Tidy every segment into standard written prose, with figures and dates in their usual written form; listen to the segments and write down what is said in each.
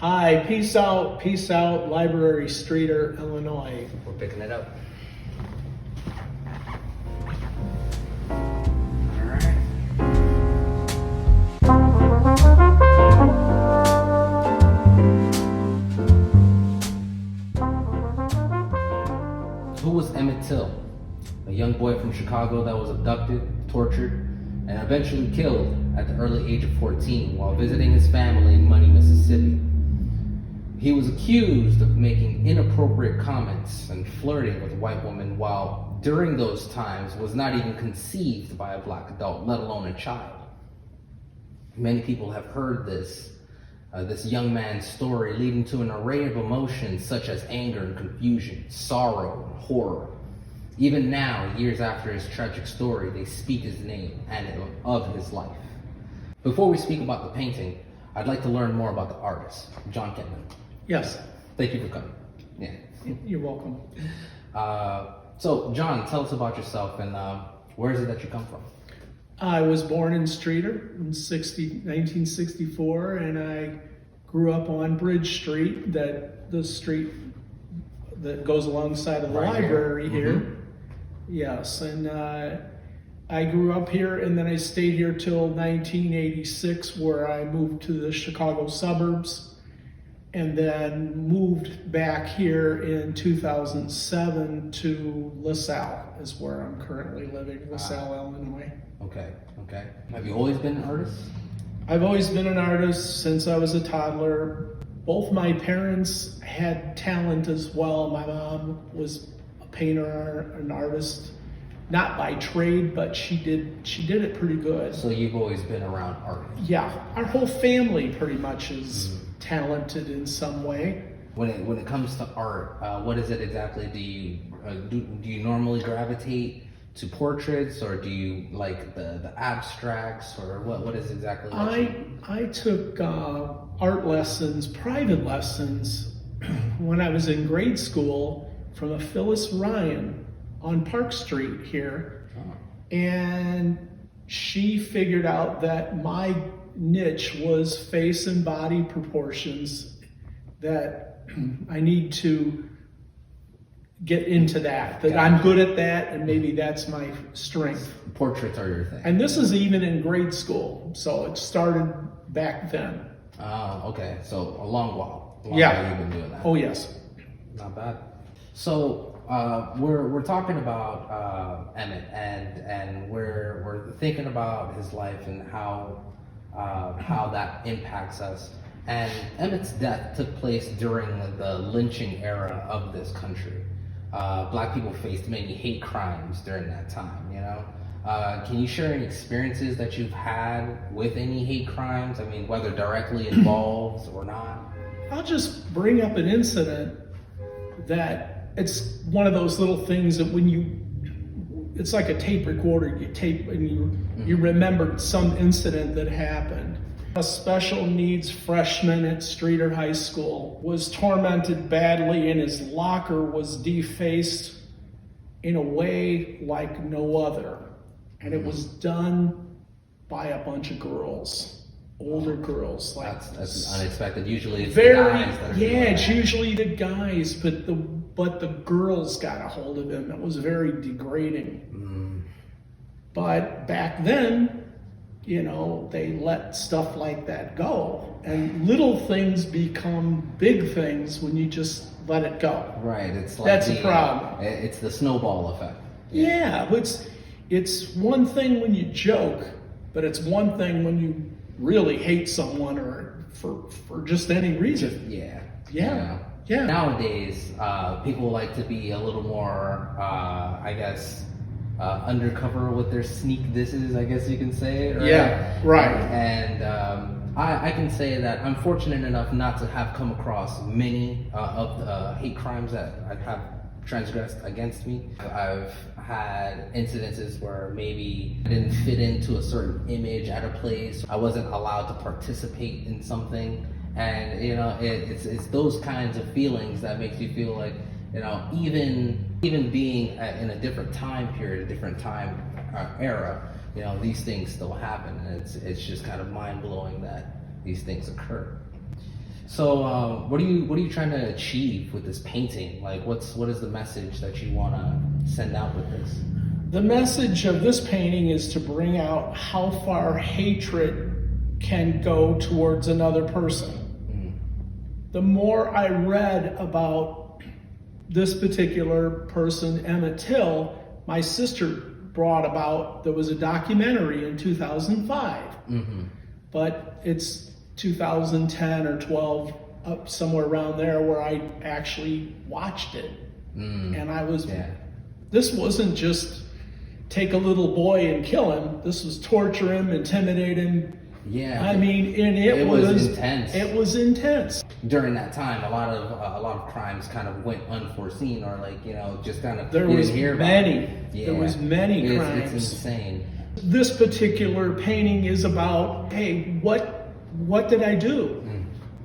Hi, peace out, Library, Streator, Illinois. We're picking it up. Who was Emmett Till? A young boy from Chicago that was abducted, tortured, and eventually killed at the early age of 14 while visiting his family in Money, Mississippi. He was accused of making inappropriate comments and flirting with a white woman while during those times was not even conceived by a black adult, let alone a child. Many people have heard this young man's story, leading to an array of emotions such as anger and confusion, sorrow and horror. Even now, years after his tragic story, they speak his name and of his life. Before we speak about the painting, I'd like to learn more about the artist, John Kettman. Yes. Thank you for coming. Yeah. You're welcome. So, John, tell us about yourself and where is it that you come from? I was born in Streator in 1964, and I grew up on Bridge Street, the street that goes alongside of the library here. Mm-hmm. Yes, and I grew up here, and then I stayed here till 1986, where I moved to the Chicago suburbs, and then moved back here in 2007 to LaSalle, is where I'm currently living, LaSalle, Illinois. Okay. Have you always been an artist? I've always been an artist since I was a toddler. Both my parents had talent as well. My mom was a painter, an artist, not by trade, but she did it pretty good. So you've always been around art? Yeah, our whole family pretty much is talented in some way. When it comes to art, what is it exactly? Do you normally gravitate to portraits, or do you like the abstracts, or what is exactly? I took art lessons, private lessons, when I was in grade school from a Phyllis Ryan on Park Street here. Oh. And she figured out that my niche was face and body proportions, that I need to get into that I'm good at that, and maybe that's my strength. Portraits are your thing. And this is even in grade school, so it started back then. Oh, okay. So a long while. Yeah. You've been doing that. Oh, yes. Not bad. So we're talking about Emmett, and we're thinking about his life and how that impacts us. And Emmett's death took place during the lynching era of this country. Black people faced many hate crimes during that time, you know? Can you share any experiences that you've had with any hate crimes? I mean, whether directly involved or not? I'll just bring up an incident that it's one of those little things that it's like a tape recorder, you tape and you remembered some incident that happened. A special needs freshman at Streator High School was tormented badly, and his locker was defaced in a way like no other. And it was done by a bunch of girls, older girls. Like that's unexpected. Usually it's the guys that are doing it's that. usually the guys, but the girls got a hold of him. It was very degrading. But back then, you know, they let stuff like that go. And little things become big things when you just let it go. Right, it's like that's a problem. It's the snowball effect. Yeah, it's one thing when you joke, but it's one thing when you really hate someone, or for just any reason. Yeah. Yeah. Nowadays, people like to be a little more, I guess, undercover with their sneak disses, I guess you can say. Right? Yeah, right. And I can say that I'm fortunate enough not to have come across many of the hate crimes that I have transgressed against me. I've had incidences where maybe I didn't fit into a certain image at a place. I wasn't allowed to participate in something. And, you know, it's those kinds of feelings that makes you feel like, you know, even being in a different time period, a different time era, you know, these things still happen, and it's just kind of mind-blowing that these things occur. So, what are you trying to achieve with this painting? Like, what is the message that you want to send out with this? The message of this painting is to bring out how far hatred can go towards another person. The more I read about this particular person, Emmett Till, my sister brought about, there was a documentary in 2005, but it's 2010 or 12, up somewhere around there, where I actually watched it. And I was, this wasn't just take a little boy and kill him. This was torture him, intimidate him. Yeah. I mean, and it was intense. It was intense. During that time, a lot of crimes kind of went unforeseen, or like, just kind of There was many. There was many crimes. It's insane. This particular painting is about, hey, what did I do?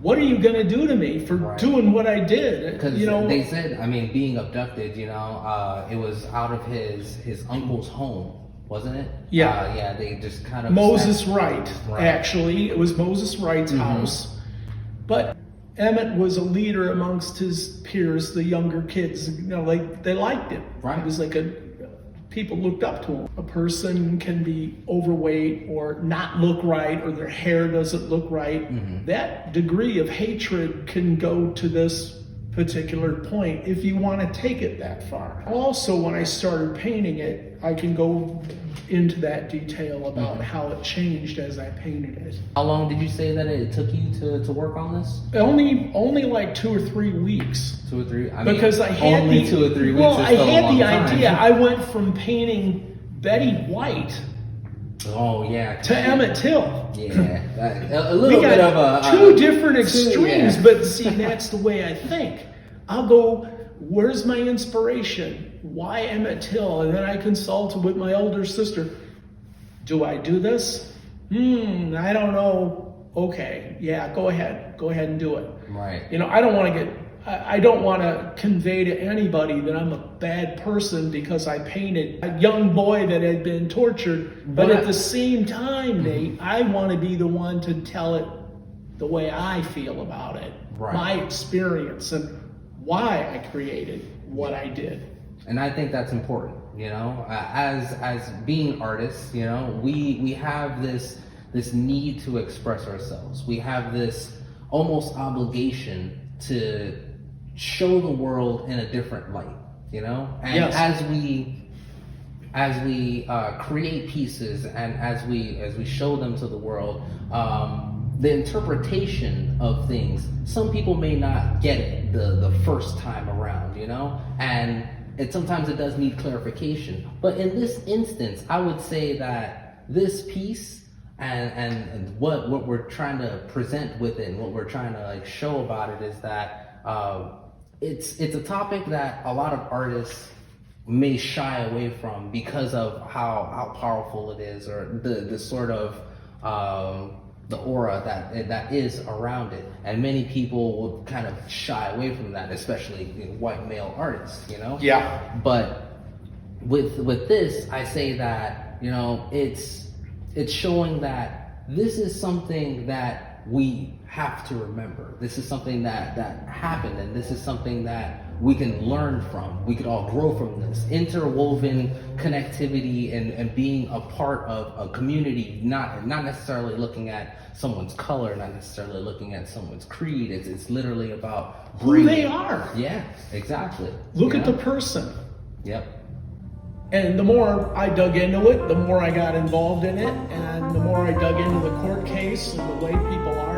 What are you going to do to me for doing what I did? Because they said, I mean, being abducted, it was out of his uncle's home, wasn't it? Yeah. Yeah, they just kind of... Moses Wright, actually. It was Moses Wright's house. But Emmett was a leader amongst his peers, the younger kids. They liked him. Right. It was like people looked up to him. A person can be overweight or not look right, or their hair doesn't look right. That degree of hatred can go to this particular point if you want to take it that far. Also, when I started painting it, I can go into that detail about how it changed as I painted it. How long did you say that it took you to work on this? Only like 2 or 3 weeks. 2 or 3? Because I had only 2 or 3 weeks. Well, I had the time. idea. I went from painting Betty White to Emmett Till. Yeah, a little bit of a... two different extremes, but see, that's the way I think. I'll go, where's my inspiration? Why Emmett Till? And then I consulted with my older sister. Do I do this? I don't know. Okay, yeah, go ahead and do it. Right. I don't want to convey to anybody that I'm a bad person because I painted a young boy that had been tortured. But at the same time, Nate, I want to be the one to tell it the way I feel about it. Right. My experience and why I created what I did. And I think that's important, as being artists, we have this need to express ourselves. We have this almost obligation to show the world in a different light, and as we create pieces and as we show them to the world, the interpretation of things, some people may not get it the first time around, and sometimes it does need clarification. But in this instance, I would say that this piece and what we're trying to present with it, and what we're trying to show about it, is that it's a topic that a lot of artists may shy away from because of how powerful it is, or the sort of the aura that is around it, and many people will kind of shy away from that, especially white male artists, Yeah. But with this, I say that it's showing that this is something that we have to remember. This is something that happened, and this is something that we can learn from. We could all grow from this. Interwoven connectivity and being a part of a community, not necessarily looking at someone's color, not necessarily looking at someone's creed. It's literally about who they are. Yeah, exactly. Look at the person. Yep. And the more I dug into it, the more I got involved in it, and the more I dug into the court case and the way people are.